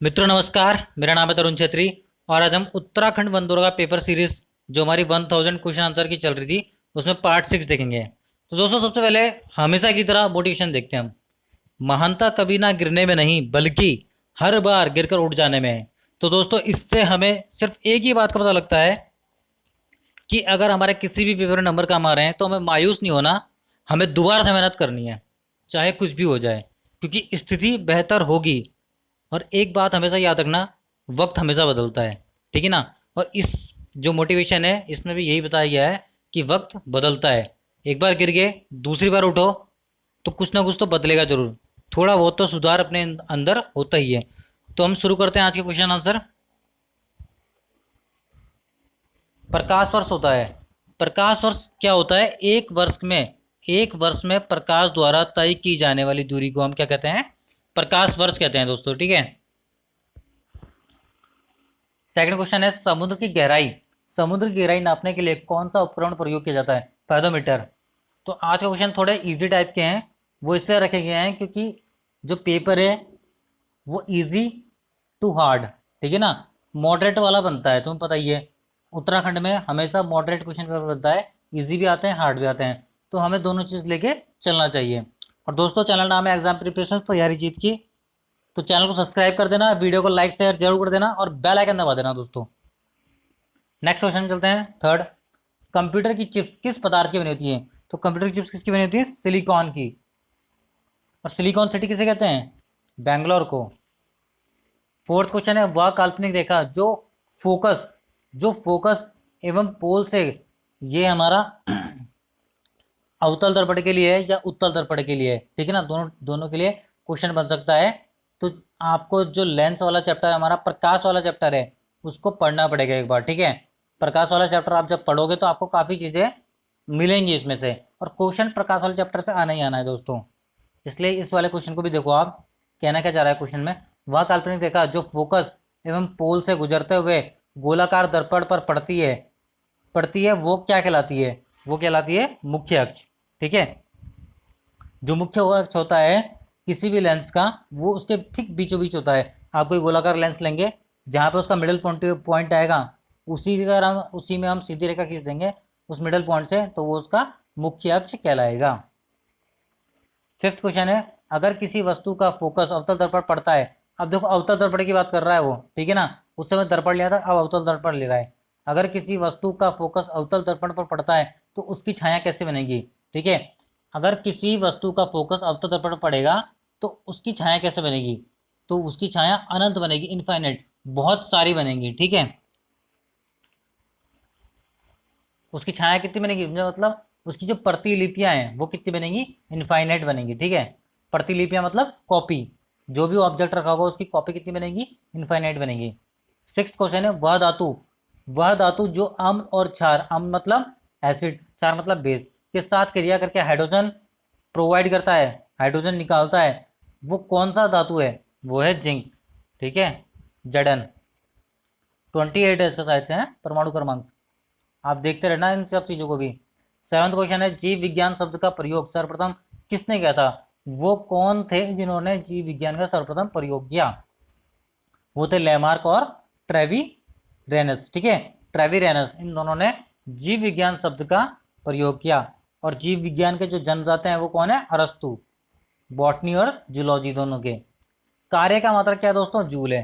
मित्रों नमस्कार, मेरा नाम है तरुण छेत्री और आज हम उत्तराखंड वन दौरा पेपर सीरीज जो हमारी 1000 क्वेश्चन आंसर की चल रही थी उसमें पार्ट 6 देखेंगे। तो दोस्तों सबसे पहले हमेशा की तरह मोटिवेशन देखते हैं हम। महानता कभी ना गिरने में नहीं बल्कि हर बार गिरकर उठ जाने में है। तो दोस्तों इससे हमें सिर्फ एक ही बात का पता लगता है कि अगर हमारे किसी भी पेपर में नंबर कम आ रहे हैं तो हमें मायूस नहीं होना, हमें दोबारा से मेहनत करनी है चाहे कुछ भी हो जाए, क्योंकि स्थिति बेहतर होगी। और एक बात हमेशा याद रखना, वक्त हमेशा बदलता है, ठीक है ना। और इस जो मोटिवेशन है इसमें भी यही बताया गया है कि वक्त बदलता है। एक बार गिर गए, दूसरी बार उठो तो कुछ ना कुछ तो बदलेगा जरूर, थोड़ा बहुत तो सुधार अपने अंदर होता ही है। तो हम शुरू करते हैं आज के क्वेश्चन आंसर। प्रकाश वर्ष होता है, प्रकाश वर्ष क्या होता है? एक वर्ष में प्रकाश द्वारा तय की जाने वाली दूरी को हम क्या कहते हैं? प्रकाश वर्ष कहते हैं दोस्तों, ठीक है। सेकंड क्वेश्चन है समुद्र की गहराई नापने के लिए कौन सा उपकरण प्रयोग किया जाता है? फायदोमीटर। तो आज के क्वेश्चन थोड़े इजी टाइप के हैं, वो इसलिए रखे गए हैं क्योंकि जो पेपर है वो इजी टू हार्ड, ठीक है ना, मॉडरेट वाला बनता है, तुम्हें पता ही है। उत्तराखंड में हमेशा मॉडरेट क्वेश्चन पेपर बनता है, इजी भी आते हैं हार्ड भी आते हैं, तो हमें दोनों चीज़ लेके चलना चाहिए। और दोस्तों चैनल नाम है एग्जाम प्रिपरेशन तैयारी जीत की, तो चैनल को सब्सक्राइब कर देना, वीडियो को लाइक शेयर जरूर कर देना और बेल आइकन दबा देना दोस्तों। नेक्स्ट क्वेश्चन चलते हैं थर्ड। कंप्यूटर की चिप्स किस पदार्थ की बनी होती है? तो कंप्यूटर की चिप्स किसकी बनी होती है? सिलिकॉन की। और सिलिकॉन सिटी किसे कहते हैं? बैंगलोर को। फोर्थ क्वेश्चन है वह काल्पनिक रेखा जो फोकस एवं पोल से, ये हमारा अवतल दर्पण के लिए है या उत्तल दर्पण के लिए है, ठीक है ना, दोनों दोनों के लिए क्वेश्चन बन सकता है। तो आपको जो लेंस वाला चैप्टर है, हमारा प्रकाश वाला चैप्टर है, उसको पढ़ना पड़ेगा एक बार, ठीक है। प्रकाश वाला चैप्टर आप जब पढ़ोगे तो आपको काफ़ी चीज़ें मिलेंगी इसमें से, और क्वेश्चन प्रकाश वाले चैप्टर से आना ही आना है दोस्तों। इसलिए इस वाले क्वेश्चन को भी देखो आप, कहना क्या चाह रहा है क्वेश्चन में। वह काल्पनिक रेखा जो फोकस एवं पोल से गुजरते हुए गोलाकार दर्पण पर पड़ती है वो क्या कहलाती है? वो कहलाती है मुख्य अक्ष, ठीक है। जो मुख्य अक्ष होता है किसी भी लेंस का, वो उसके ठीक बीचों बीच होता है। आप कोई गोलाकार लेंस लेंगे, जहाँ पे उसका मिडिल पॉइंट आएगा, उसी में हम सीधी रेखा खींच देंगे उस मिडिल पॉइंट से, तो वो उसका मुख्य अक्ष कहलाएगा। फिफ्थ क्वेश्चन है अगर किसी वस्तु का फोकस अवतल दर्पण पड़ता है, अब देखो अवतल दर्पण की बात कर रहा है वो, ठीक है ना, उस समय दर्पण लिया था, अब अवतल दर्पण ले रहा है। अगर किसी वस्तु का फोकस अवतल दर्पण पर पड़ता है तो उसकी छाया कैसे बनेगी? ठीक है, अगर किसी वस्तु का फोकस अवतल दर्पण पर पड़ेगा तो उसकी छाया कैसे बनेगी? तो उसकी छाया अनंत बनेगी, इनफाइनाइट, बहुत सारी बनेंगी, ठीक है। उसकी छाया कितनी बनेगी मतलब उसकी जो प्रतिलिपियां हैं वो कितनी बनेंगी? इनफाइनाइट बनेंगी, ठीक है। प्रतिलिपियां मतलब कॉपी, जो भी ऑब्जेक्ट रखा होगा उसकी कॉपी कितनी बनेगी? इनफाइनाइट बनेगी। सिक्स्थ क्वेश्चन है वह धातु जो अम्ल और क्षार, अम्ल मतलब एसिड, क्षार मतलब बेस, के साथ क्रिया करके हाइड्रोजन प्रोवाइड करता है, हाइड्रोजन निकालता है, वो कौन सा धातु है? वो है जिंक, ठीक है। जडन 28 है इसका साइज से, है परमाणु क्रमांक, आप देखते रहना इन सब चीज़ों को भी। सेवंथ क्वेश्चन है जीव विज्ञान शब्द का प्रयोग सर्वप्रथम किसने किया था? वो कौन थे जिन्होंने जीव विज्ञान का सर्वप्रथम प्रयोग किया? वो थे लेमार्क और ट्रेवी रेनस, ठीक है। ट्रेवी रेनस, इन दोनों ने जीव विज्ञान शब्द का प्रयोग किया। और जीव विज्ञान के जो जन्मदाता हैं वो कौन है? अरस्तु, बॉटनी और जूलॉजी दोनों के। कार्य का मात्रक क्या है दोस्तों? जूल है,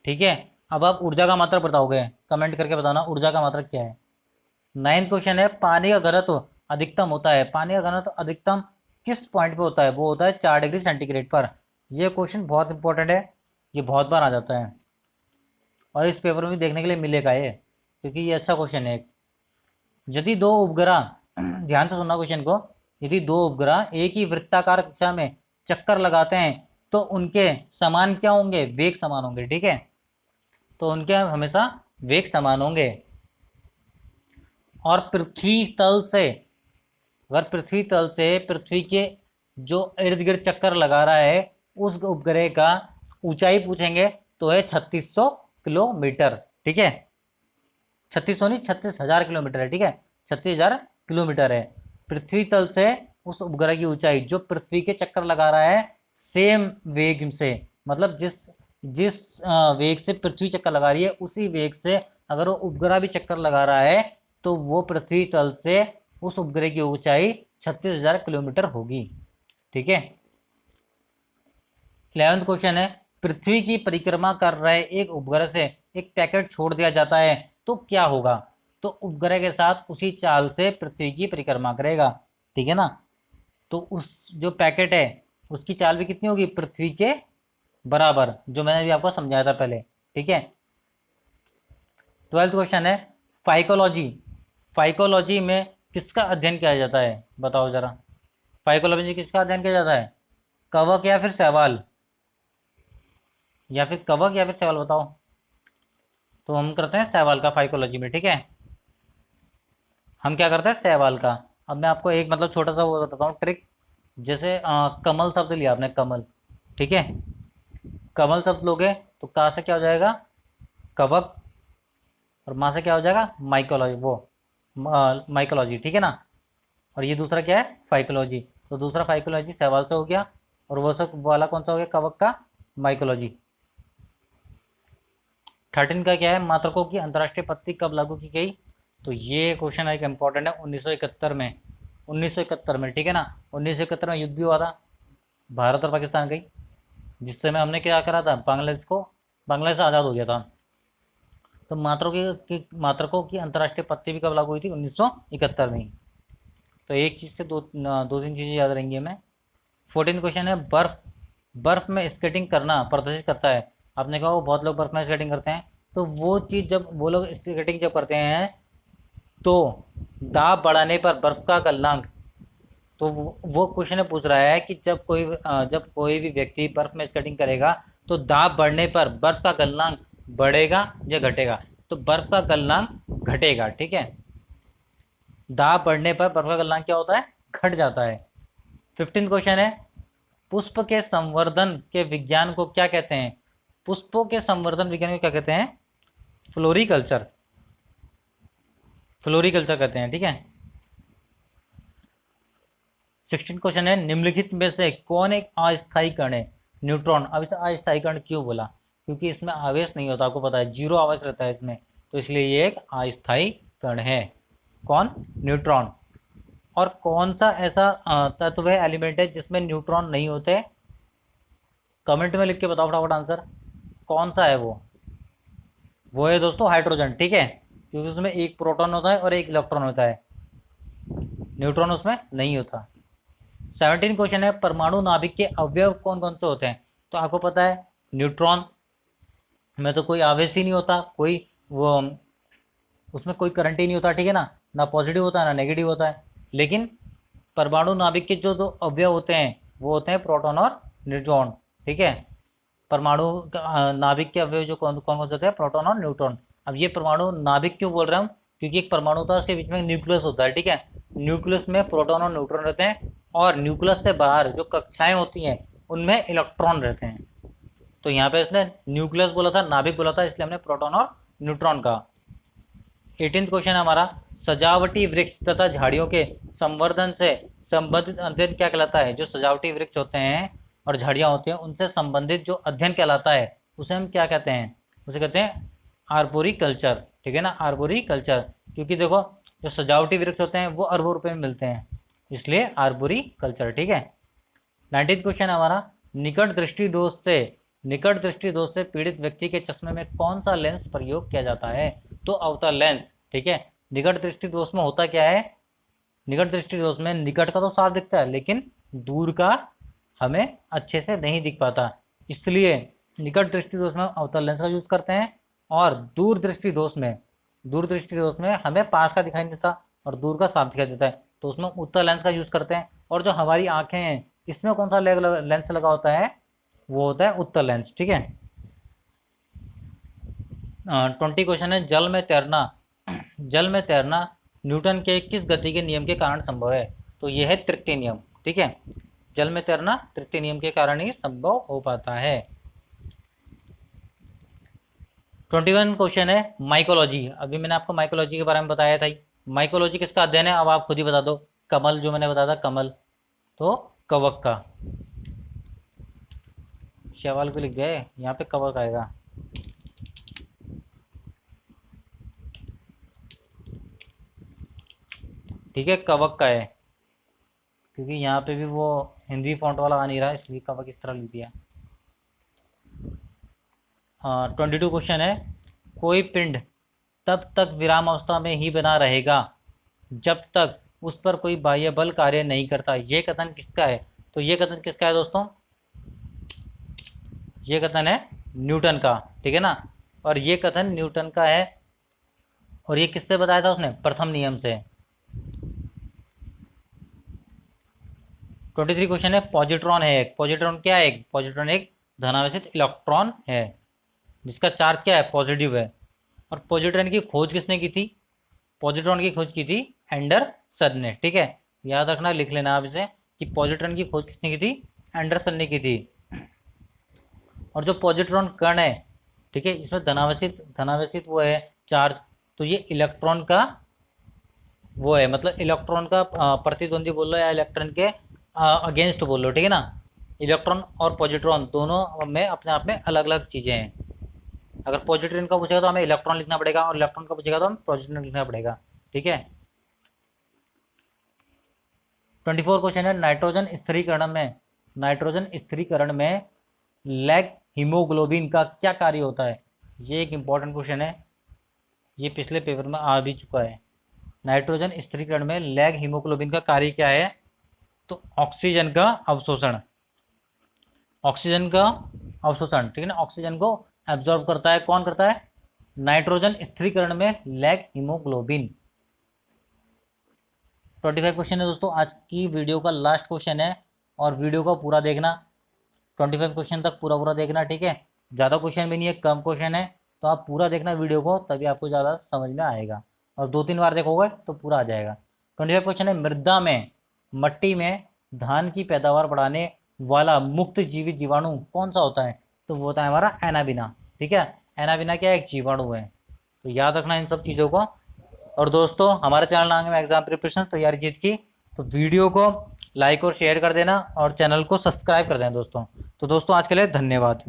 ठीक है। अब आप ऊर्जा का मात्रक बताओगे, कमेंट करके बताना ऊर्जा का मात्रक क्या है। नाइन्थ क्वेश्चन है पानी का घनत्व अधिकतम होता है, पानी का घनत्व अधिकतम किस पॉइंट पे होता है? वो होता है 4 डिग्री सेंटीग्रेड पर। ये क्वेश्चन बहुत इंपॉर्टेंट है, ये बहुत बार आ जाता है और इस पेपर में भी देखने के लिए मिलेगा ये, क्योंकि ये अच्छा क्वेश्चन है। यदि दो उपग्रह ध्यान से सुनना क्वेश्चन को, यदि दो उपग्रह एक ही वृत्ताकार कक्षा में चक्कर लगाते हैं तो उनके समान क्या होंगे? वेग समान होंगे, ठीक है। तो उनके हमेशा वेग समान होंगे। और पृथ्वी तल से पृथ्वी के जो इर्द गिर्द चक्कर लगा रहा है उस उपग्रह का ऊंचाई पूछेंगे तो है 3600 किलोमीटर, ठीक है। 3600 नहीं, 36,000 किलोमीटर है, ठीक है, 36,000 किलोमीटर है। पृथ्वी तल से उस उपग्रह की ऊंचाई जो पृथ्वी के चक्कर लगा रहा है सेम वेग से, मतलब जिस जिस वेग से पृथ्वी चक्कर लगा रही है उसी वेग से अगर वो उपग्रह भी चक्कर लगा रहा है तो वो पृथ्वी तल से उस उपग्रह की ऊंचाई 36,000 किलोमीटर होगी। ठीक है। 11वां क्वेश्चन है, पृथ्वी की परिक्रमा कर रहे एक उपग्रह से एक पैकेट छोड़ दिया जाता है तो क्या होगा? तो उपग्रह के साथ उसी चाल से पृथ्वी की परिक्रमा करेगा। ठीक है ना। तो उस जो पैकेट है उसकी चाल भी कितनी होगी? पृथ्वी के बराबर, जो मैंने अभी आपको समझाया था पहले। ठीक है। 12वां क्वेश्चन है, फाइकोलॉजी। फाइकोलॉजी में किसका अध्ययन किया जाता है? बताओ जरा। फाइकोलॉजी में किसका अध्ययन किया जाता है? कवक या फिर शैवाल? या फिर कवक या फिर शैवाल, बताओ। तो हम करते हैं शैवाल का फाइकोलॉजी में। ठीक है। हम क्या करते हैं? शैवाल का। अब मैं आपको एक मतलब छोटा सा वो बताता हूँ ट्रिक। जैसे कमल शब्द लिया आपने, कमल। ठीक है। कमल शब्द लोगे तो का से क्या हो जाएगा? कवक। और माँ से क्या हो जाएगा? माइकोलॉजी, वो माइकोलॉजी। ठीक है ना। और ये दूसरा क्या है? फाइकोलॉजी। तो दूसरा फाइकोलॉजी शैवाल से हो गया, और वो सब वाला कौन सा हो गया? कवक का माइकोलॉजी। 13 का क्या है? मात्रकों की अंतर्राष्ट्रीय पत्ती कब लागू की गई? तो ये क्वेश्चन एक इंपॉर्टेंट है, 1971 में। 1971 में। ठीक है ना। 1971 में युद्ध भी हुआ था भारत और पाकिस्तान का ही, जिस समय हमने क्या करा था? बांग्लादेश आज़ाद हो गया था। तो मात्रकों की अंतर्राष्ट्रीय पत्ती भी कब लागू हुई थी? 1971 में ही। तो एक चीज़ से दो तीन चीज़ें याद रहेंगी हमें। 14 क्वेश्चन है, बर्फ। बर्फ में स्केटिंग करना प्रदर्शित करता है। आपने कहा वो बहुत लोग बर्फ में स्केटिंग करते हैं, तो वो चीज़ जब वो लोग स्केटिंग जब करते हैं तो दाब बढ़ाने पर बर्फ का गलनांक। तो वो क्वेश्चन पूछ रहा है कि जब कोई भी व्यक्ति बर्फ में स्केटिंग करेगा तो दाब बढ़ने पर बर्फ का गलनांक बढ़ेगा या घटेगा? तो बर्फ का गलनांक घटेगा। ठीक है। दाब बढ़ने पर बर्फ का गलनांक क्या होता है? घट जाता है। 15 क्वेश्चन है, पुष्प के संवर्धन के विज्ञान को क्या कहते हैं? पुष्पों के संवर्धन विज्ञान को क्या कहते हैं? फ्लोरिकल्चर। फ्लोरिकल्चर कहते हैं। ठीक है। 16 क्वेश्चन है, निम्नलिखित में से कौन एक अस्थायी कण है? न्यूट्रॉन। अब इसे अस्थायी कण क्यों बोला? क्योंकि इसमें आवेश नहीं होता, आपको पता है, जीरो आवेश रहता है इसमें, तो इसलिए ये एक अस्थायी कण है। कौन? न्यूट्रॉन। और कौन सा ऐसा तत्व है, एलिमेंट है, जिसमें न्यूट्रॉन नहीं होते? कमेंट में लिख के बताओ फटाफट आंसर। कौन सा है वो है दोस्तों हाइड्रोजन। ठीक है। क्योंकि उसमें एक प्रोटॉन होता है और एक इलेक्ट्रॉन होता है, न्यूट्रॉन उसमें नहीं होता। 17 क्वेश्चन है, परमाणु नाभिक के अवयव कौन कौन से होते हैं? तो आपको पता है न्यूट्रॉन में तो कोई आवेश ही नहीं होता, कोई वो उसमें कोई करंट ही नहीं होता। ठीक है ना। ना पॉजिटिव होता है ना नेगेटिव होता है। लेकिन परमाणु नाभिक के जो दो अवयव होते हैं वो होते हैं प्रोटॉन और न्यूट्रॉन। ठीक है। परमाणु नाभिक के अवयव जो कौन कौन से होते हैं? प्रोटॉन और न्यूट्रॉन। अब ये परमाणु नाभिक क्यों बोल रहे हैं हम? क्योंकि एक परमाणु होता है, उसके बीच में न्यूक्लियस होता है। ठीक है। न्यूक्लियस में प्रोटॉन और न्यूट्रॉन रहते हैं, और न्यूक्लियस से बाहर जो कक्षाएं होती हैं उनमें इलेक्ट्रॉन रहते हैं। तो यहाँ पे इसने न्यूक्लियस बोला था, नाभिक बोला था, इसलिए हमने प्रोटॉन और न्यूट्रॉन कहा। 18वां क्वेश्चन हमारा, सजावटी वृक्ष तथा झाड़ियों के संवर्धन से संबंधित अध्ययन क्या कहलाता है? जो सजावटी वृक्ष होते हैं और झाड़ियाँ होती हैं उनसे संबंधित जो अध्ययन कहलाता है उसे हम क्या कहते हैं? उसे कहते हैं आर्बोरिकल्चर। ठीक है ना। आर्बोरिकल्चर। क्योंकि देखो जो सजावटी वृक्ष होते हैं वो अरबों रुपए में मिलते हैं, इसलिए आर्बोरिकल्चर। ठीक है। 19 क्वेश्चन हमारा, निकट दृष्टि दोष से पीड़ित व्यक्ति के चश्मे में कौन सा लेंस प्रयोग किया जाता है? तो अवतल लेंस। ठीक है। निकट दृष्टि दोष में होता क्या है? निकट दृष्टि दोष में निकट का तो साफ दिखता है, लेकिन दूर का हमें अच्छे से नहीं दिख पाता, इसलिए निकट दृष्टि दोष में अवतल लेंस का यूज करते हैं। और दूर दृष्टि दोष में हमें पास का दिखाई नहीं देता और दूर का साफ दिखाई देता है, तो उसमें उत्तल लेंस का यूज करते हैं। और जो हमारी आंखें हैं इसमें कौन सा लेंस लगा होता है? वो होता है उत्तल लेंस। ठीक है। 20 क्वेश्चन है, जल में तैरना न्यूटन के किस गति के नियम के कारण संभव है? तो यह है तृतीय नियम। ठीक है। जल में तैरना तृतीय नियम के कारण ही संभव हो पाता है। 21 क्वेश्चन है, माइकोलॉजी। अभी मैंने आपको माइकोलॉजी के बारे में बताया था ही। माइकोलॉजी किसका अध्ययन है? अब आप खुद ही बता दो। कमल, जो मैंने बताया था कमल, तो कवक का। शैवाल को लिख गए, यहाँ पे कवक आएगा। ठीक है, कवक का है, क्योंकि यहाँ पे भी वो हिंदी फॉन्ट वाला आ नहीं रहा, इसलिए कवक इस तरह लिख दिया। 22 क्वेश्चन है, कोई पिंड तब तक विराम अवस्था में ही बना रहेगा जब तक उस पर कोई बाह्य बल कार्य नहीं करता। ये कथन किसका है? तो ये कथन किसका है दोस्तों? ये कथन है न्यूटन का, ठीक है ना। और ये कथन न्यूटन का है, और ये किससे बताया था उसने? प्रथम नियम से। 23 क्वेश्चन है, पॉजिट्रॉन है एक। पॉजिट्रॉन क्या है? एक पॉजिट्रॉन एक धनावेशित इलेक्ट्रॉन है जिसका चार्ज क्या है? पॉजिटिव है। और पॉजिट्रॉन की खोज किसने की थी? पॉजिट्रॉन की खोज की थी एंडरसन ने, ठीक है। याद रखना, लिख लेना आप इसे कि पॉजिट्रॉन की खोज किसने की थी? एंडरसन ने की थी। और जो पॉजिट्रॉन कण है, ठीक है, इसमें धनावेशित वो है चार्ज, तो ये इलेक्ट्रॉन का वो है, मतलब इलेक्ट्रॉन का प्रतिद्वंदी बोल लो या इलेक्ट्रॉन के अगेंस्ट बोल लो, ठीक है ना। इलेक्ट्रॉन और पॉजिट्रॉन दोनों में अपने आप में अलग अलग चीज़ें हैं। अगर पॉजिट्रॉन का पूछेगा तो हमें इलेक्ट्रॉन लिखना पड़ेगा, और इलेक्ट्रॉन का पूछेगा तो हमें पॉजिट्रॉन लिखना पड़ेगा, ठीक है। 24 क्वेश्चन है, नाइट्रोजन स्थिरीकरण में लैग हीमोग्लोबिन का क्या कार्य होता है? ये एक इंपॉर्टेंट क्वेश्चन है, ये पिछले पेपर में आ भी चुका है। नाइट्रोजन स्थिरीकरण में लैग हीमोग्लोबिन का कार्य क्या है? तो ऑक्सीजन का अवशोषण, ठीक है ना। ऑक्सीजन को एब्जॉर्ब करता है, कौन करता है? नाइट्रोजन स्थिरीकरण में लैग हीमोग्लोबिन। 25 क्वेश्चन है दोस्तों, आज की वीडियो का लास्ट क्वेश्चन है, और वीडियो को पूरा देखना, 25 क्वेश्चन तक पूरा देखना, ठीक है। ज़्यादा क्वेश्चन भी नहीं है, कम क्वेश्चन है, तो आप पूरा देखना वीडियो को, तभी आपको ज़्यादा समझ में आएगा, और 2-3 बार देखोगे तो पूरा आ जाएगा। 25 क्वेश्चन है, मट्टी में धान की पैदावार बढ़ाने वाला मुक्त जीवित जीवाणु कौन सा होता है? तो वो होता है हमारा एनाबिना, ठीक है। एनाबिना क्या है? एक जीवाणु है, तो याद रखना इन सब चीज़ों को। और दोस्तों, हमारे चैनल नाम है एग्जाम प्रिपरेशन तैयारी जीत की, तो वीडियो को लाइक और शेयर कर देना, और चैनल को सब्सक्राइब कर देना दोस्तों। तो दोस्तों, आज के लिए धन्यवाद।